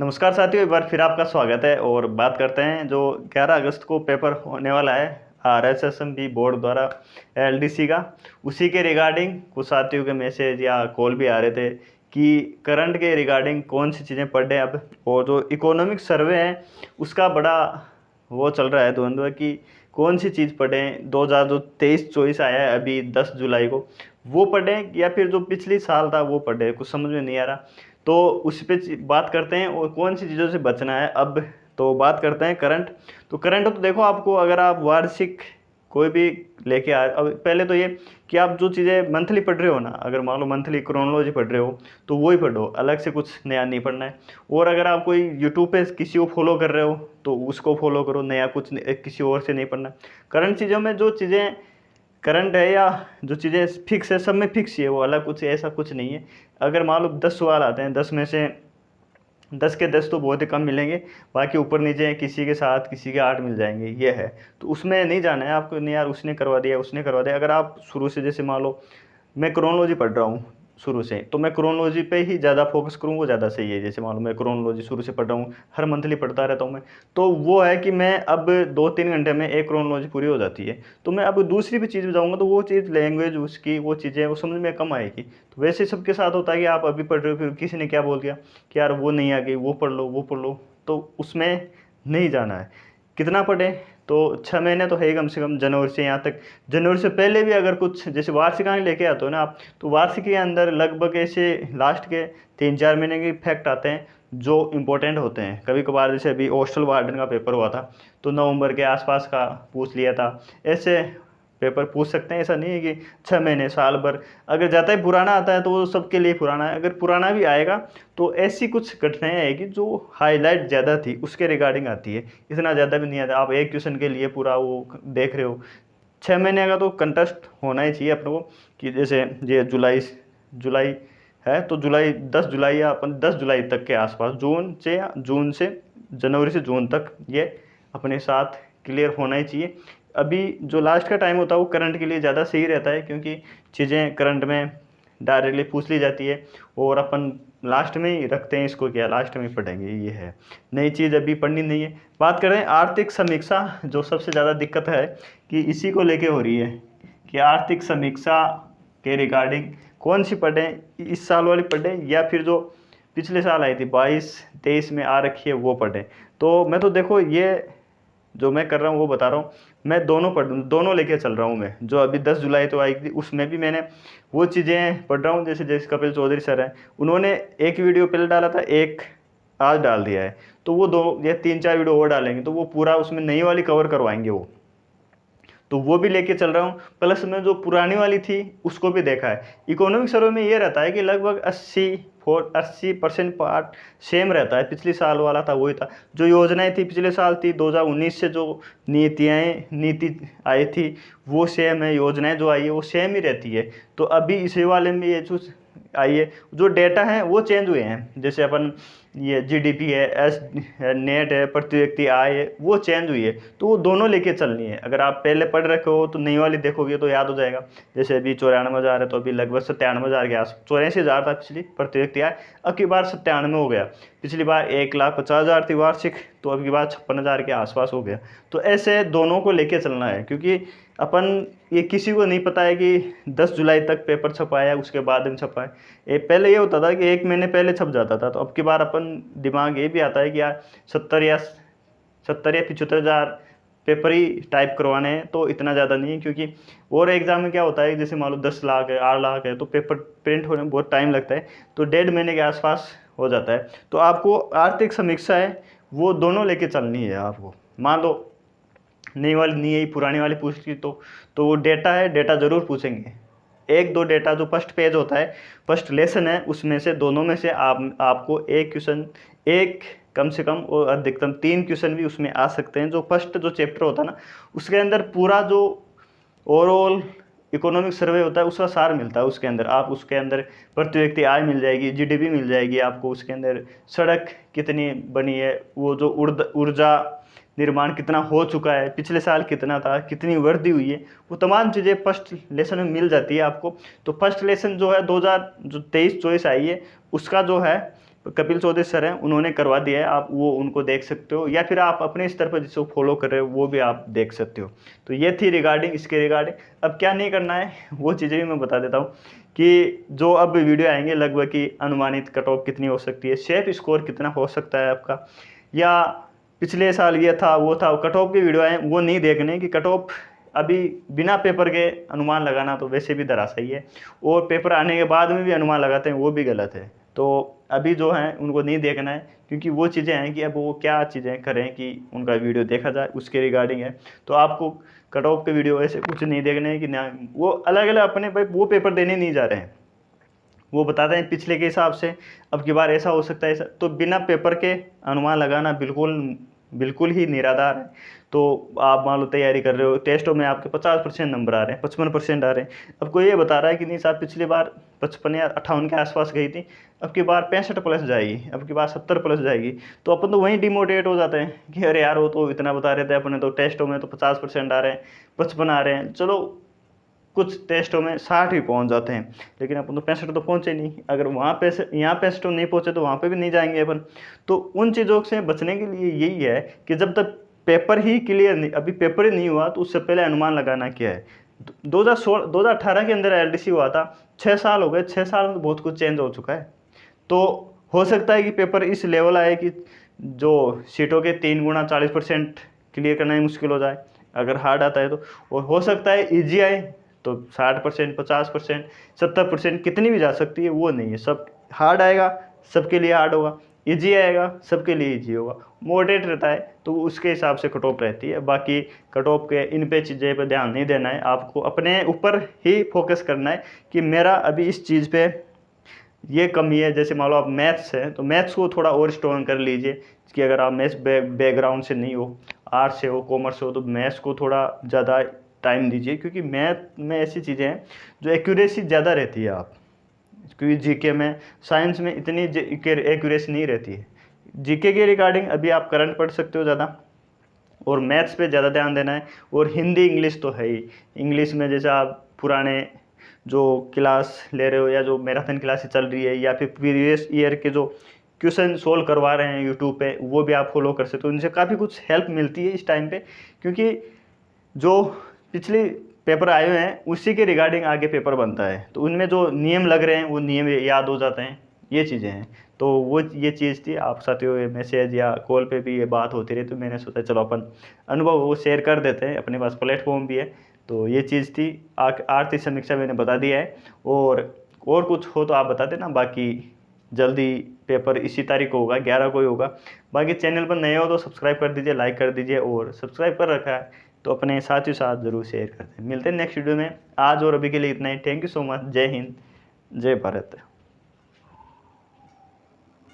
नमस्कार साथियों, एक बार फिर आपका स्वागत है। और बात करते हैं जो 11 अगस्त को पेपर होने वाला है RSSB बोर्ड द्वारा LDC का, उसी के रिगार्डिंग कुछ साथियों के मैसेज या कॉल भी आ रहे थे कि करंट के रिगार्डिंग कौन सी चीज़ें पढ़ रहे हैं अब। और जो इकोनॉमिक सर्वे है उसका बड़ा वो चल रहा है द्वंद्व कि कौन सी चीज़ पढ़ें। 2023-24 आया है अभी 10 जुलाई को, वो पढ़ें या फिर जो पिछली साल था वो पढ़ें, कुछ समझ में नहीं आ रहा। तो उस पर बात करते हैं और कौन सी चीज़ों से बचना है अब। तो बात करते हैं करंट। तो करंट तो देखो, आपको अगर आप वार्षिक कोई भी लेके आए, अब पहले तो ये कि आप जो चीज़ें मंथली पढ़ रहे हो ना, अगर मान लो मंथली क्रोनोलॉजी पढ़ रहे हो तो वो ही पढ़ो, अलग से कुछ नया नहीं पढ़ना है। और अगर आप कोई यूट्यूब पे किसी को फॉलो कर रहे हो तो उसको फॉलो करो, नया कुछ किसी और से नहीं पढ़ना। करंट चीज़ों में जो चीज़ें करंट है या जो चीज़ें फिक्स है, सब में फिक्स ही है वो, अलग कुछ ऐसा कुछ नहीं है। अगर मान लो 10 सवाल आते हैं, 10 में से 10 के 10 तो बहुत ही कम मिलेंगे, बाकी ऊपर नीचे किसी के 7 किसी के 8 मिल जाएंगे, ये है। तो उसमें नहीं जाना है आपको, नहीं यार उसने करवा दिया उसने करवा दिया। अगर आप शुरू से, जैसे मान लो मैं क्रोनोलॉजी पढ़ रहा हूँ शुरू से, तो मैं क्रोनोलॉजी पे ही ज़्यादा फोकस करूँ, वो ज़्यादा सही है। जैसे मान लो मैं क्रोनोलॉजी शुरू से पढ़ रहा हूँ, हर मंथली पढ़ता रहता हूँ मैं, तो वो है कि मैं अब 2-3 घंटे में एक क्रोनोलॉजी पूरी हो जाती है। तो मैं अब दूसरी भी चीज़ जाऊँगा तो वो चीज़ लैंग्वेज उसकी, वो चीज़ें वो समझ में कम आएगी। तो वैसे सबके साथ होता है कि आप अभी पढ़ रहे हो, फिर किसी ने क्या बोल दिया कि यार वो नहीं आ गई, वो पढ़ लो वो पढ़ लो, तो उसमें नहीं जाना है। कितना पढ़े तो 6 महीने तो है ही कम से कम, जनवरी से यहाँ तक। जनवरी से पहले भी अगर कुछ, जैसे वार्षिकांक लेके आते हो ना आप, तो वार्षिक के अंदर लगभग ऐसे लास्ट के 3-4 महीने के फैक्ट आते हैं जो इम्पोर्टेंट होते हैं। कभी कभार जैसे अभी हॉस्टल वार्डन का पेपर हुआ था तो नवंबर के आसपास का पूछ लिया था, ऐसे पेपर पूछ सकते हैं। ऐसा नहीं है कि 6 महीने साल भर, अगर ज़्यादा ही पुराना आता है तो वो सबके लिए पुराना है। अगर पुराना भी आएगा तो ऐसी कुछ घटनाएं आएगी जो हाईलाइट ज़्यादा थी उसके रिगार्डिंग आती है, इतना ज़्यादा भी नहीं आता। आप एक क्वेश्चन के लिए पूरा वो देख रहे हो, 6 महीने का तो कंटेस्ट होना ही चाहिए अपने को। कि जैसे ये जुलाई है तो जुलाई 10 जुलाई या अपन 10 जुलाई तक के आसपास, जून से जनवरी से जून तक ये अपने साथ क्लियर होना ही चाहिए। अभी जो लास्ट का टाइम होता है वो करंट के लिए ज़्यादा सही रहता है, क्योंकि चीज़ें करंट में डायरेक्टली पूछ ली जाती है और अपन लास्ट में ही रखते हैं इसको, क्या लास्ट में पढ़ेंगे, ये है। नई चीज़ अभी पढ़नी नहीं है। बात करें आर्थिक समीक्षा, जो सबसे ज़्यादा दिक्कत है कि इसी को लेके हो रही है कि आर्थिक समीक्षा के रिगार्डिंग कौन सी पढ़ें, इस साल वाली पढ़ें या फिर जो पिछले साल आई थी 22-23 में आ रखी है वो पढ़ें। तो मैं तो देखो, ये जो मैं कर रहा हूँ वो बता रहा हूँ, मैं दोनों लेके चल रहा हूँ। मैं जो अभी 10 जुलाई तो आई थी उसमें भी मैंने वो चीज़ें पढ़ रहा हूँ। जैसे कपिल चौधरी सर हैं, उन्होंने एक वीडियो पहले डाला था, एक आज डाल दिया है, तो वो 2 या 3-4 वीडियो और डालेंगे तो वो पूरा उसमें नई वाली कवर करवाएंगे वो, तो वो भी लेके चल रहा हूँ। प्लस में जो पुरानी वाली थी उसको भी देखा है। इकोनॉमिक सर्वे में ये रहता है कि लगभग 80% पार्ट सेम रहता है, पिछले साल वाला था वही था। जो योजनाएं थी पिछले साल थी, 2019 से जो नीति आई थी वो सेम है, योजनाएं जो आई है वो सेम ही रहती है। तो अभी इसी वाले में ये जो आई है, जो डेटा हैं वो चेंज हुए हैं। जैसे अपन ये GDP है, नेट है, प्रति व्यक्ति आय है, वो चेंज हुई है। तो वो दोनों लेके चलनी है। अगर आप पहले पढ़ रखे हो तो नई वाली देखोगे तो याद हो जाएगा। जैसे अभी 94,000 है तो अभी लगभग 97,000 के आस, 84,000 था पिछली प्रति व्यक्ति आय, अब की बार 97 हो गया। पिछली बार 1,50,000 थी वार्षिक, तो अब की बार 56,000 के आसपास हो गया। तो ऐसे दोनों को लेके चलना है, क्योंकि अपन ये किसी को नहीं पता है कि 10 जुलाई तक पेपर छपाया उसके बाद में छपाए। पहले ये होता था कि 1 महीने पहले छप जाता था, तो अब की बार अपन दिमाग ये भी आता है कि यार 70 या 75,000 पेपर ही टाइप करवाने हैं, तो इतना ज़्यादा नहीं है। क्योंकि और एग्ज़ाम में क्या होता है, जैसे मान लो 10 लाख है, 8 लाख है, तो पेपर प्रिंट होने में बहुत टाइम लगता है, तो 1.5 महीने के आसपास हो जाता है। तो आपको आर्थिक समीक्षा है वो दोनों लेके चलनी है आपको। मान लो नई वाली नहीं है, पुरानी वाली पूछती तो वो डेटा है, डेटा ज़रूर पूछेंगे। 1-2 डेटा जो फर्स्ट पेज होता है, फर्स्ट लेसन है, उसमें से दोनों में से आपको एक क्वेश्चन, एक कम से कम और अधिकतम 3 क्वेश्चन भी उसमें आ सकते हैं। जो फर्स्ट जो चैप्टर होता है ना, उसके अंदर पूरा जो ओवरऑल इकोनॉमिक सर्वे होता है उसका सार मिलता है। उसके अंदर आप उसके अंदर प्रति व्यक्ति आय मिल जाएगी, GDP मिल जाएगी आपको, उसके अंदर सड़क कितनी बनी है, वो जो ऊर्जा निर्माण कितना हो चुका है, पिछले साल कितना था, कितनी वृद्धि हुई है, वो तमाम चीज़ें फर्स्ट लेसन में मिल जाती है आपको। तो फर्स्ट लेसन जो है 2023-24 आई है, उसका जो है कपिल चौधरी सर हैं, उन्होंने करवा दिया है, आप वो उनको देख सकते हो, या फिर आप अपने स्तर पर जिसको फॉलो कर रहे हो वो भी आप देख सकते हो। तो ये थी रिगार्डिंग इसके रिगार्डिंग। अब क्या नहीं करना है वो चीज़ें भी मैं बता देता हूँ कि जो अब वीडियो आएंगे लगभग की अनुमानित कट ऑफ कितनी हो सकती है, सेफ स्कोर कितना हो सकता है आपका, या पिछले साल ये था वो था, कट ऑफ के वीडियो आए वो नहीं देखने कि कट ऑफ अभी बिना पेपर के अनुमान लगाना तो वैसे भी धराशायी है, और पेपर आने के बाद में भी अनुमान लगाते हैं वो भी गलत है। तो अभी जो है उनको नहीं देखना है, क्योंकि वो चीज़ें हैं कि अब वो क्या चीज़ें करें कि उनका वीडियो देखा जाए उसके रिगार्डिंग है। तो आपको कट ऑफ के वीडियो ऐसे कुछ नहीं देखने हैं कि ना वो अलग अलग अपने भाई वो पेपर देने नहीं जा रहे हैं, वो बताते हैं पिछले के हिसाब से अब की बार ऐसा हो सकता है ऐसा। तो बिना पेपर के अनुमान लगाना बिल्कुल ही निराधार है। तो आप मान लो तैयारी कर रहे हो, टेस्टों में आपके 50% नंबर आ रहे हैं, 55% आ रहे हैं, अब कोई ये बता रहा है कि नहीं साहब पिछली बार 55 या 58 के आसपास गई थी, अब की बार 65 प्लस जाएगी, अब की बार 70 प्लस जाएगी, तो अपन तो वहीं डिमोटिवेट हो जाते हैं कि अरे यार वो तो इतना बता रहे थे, अपने तो टेस्टों में तो 50% आ रहे हैं, 55 आ रहे हैं, चलो कुछ टेस्टों में 60 भी पहुंच जाते हैं, लेकिन अपन तो 65 तो पहुंचे नहीं। अगर वहाँ पे से यहाँ 65 नहीं पहुंचे तो वहाँ पे भी नहीं जाएंगे अपन। तो उन चीज़ों से बचने के लिए यही है कि जब तक पेपर ही क्लियर नहीं, अभी पेपर ही नहीं हुआ तो उससे पहले अनुमान लगाना क्या है। 2018 के अंदर LDC हुआ था, 6 साल हो गए, 6 साल में बहुत कुछ चेंज हो चुका है। तो हो सकता है कि पेपर इस लेवल आए कि जो सीटों के 3 गुना 40% क्लियर करना ही मुश्किल हो जाए अगर हार्ड आता है तो, और हो सकता है ईजी आए तो 60%, 50%, 70% कितनी भी जा सकती है, वो नहीं है। सब हार्ड आएगा सबके लिए हार्ड होगा, इजी आएगा सबके लिए इजी होगा, मॉडरेट रहता है तो उसके हिसाब से कट ऑफ रहती है। बाकी कट ऑफ के इन पे चीज़ें पे ध्यान नहीं देना है, आपको अपने ऊपर ही फोकस करना है कि मेरा अभी इस चीज़ पे ये कमी है। जैसे मान लो आप मैथ्स है तो मैथ्स को थोड़ा और स्ट्रॉन्ग कर लीजिए कि अगर आप मैथ्स बैकग्राउंड से नहीं हो, आर्ट्स से हो, कॉमर्स से हो, तो मैथ्स को थोड़ा ज़्यादा टाइम दीजिए, क्योंकि मैथ में ऐसी चीज़ें हैं जो एक्यूरेसी ज़्यादा रहती है आप, क्योंकि जीके में, साइंस में इतनी एक्यूरेसी नहीं रहती है। जीके के रिगार्डिंग अभी आप करंट पढ़ सकते हो ज़्यादा, और मैथ्स पे ज़्यादा ध्यान देना है, और हिंदी इंग्लिश तो है ही। इंग्लिश में जैसे आप पुराने जो क्लास ले रहे हो या जो मैराथन क्लासेस चल रही है या फिर प्रीवियस ईयर के जो क्वेश्चन सोल्व करवा रहे हैं यूट्यूब पे, वो भी आप फॉलो कर सकते हो, उनसे काफ़ी कुछ हेल्प मिलती है इस टाइम पे, क्योंकि जो पिछले पेपर आए हुए हैं उसी के रिगार्डिंग आगे पेपर बनता है, तो उनमें जो नियम लग रहे हैं वो नियम याद हो जाते हैं, ये चीज़ें हैं। तो वो ये चीज़ थी, आप साथियों मैसेज या कॉल पे भी ये बात होती रही, तो मैंने सोचा चलो अपन अनुभव वो शेयर कर देते हैं, अपने पास प्लेटफॉर्म भी है। तो ये चीज़ थी, आर्थिक समीक्षा मैंने बता दिया है, और कुछ हो तो आप बता देना। बाकी जल्दी पेपर इसी तारीख को होगा, 11 को ही होगा। बाकी चैनल पर नए हो तो सब्सक्राइब कर दीजिए, लाइक कर दीजिए, और सब्सक्राइब कर रखा है तो अपने साथियों साथ ज़रूर शेयर करते हैं। मिलते हैं नेक्स्ट वीडियो में, आज और अभी के लिए इतना ही। Thank you so much. जय हिंद, जय भारत।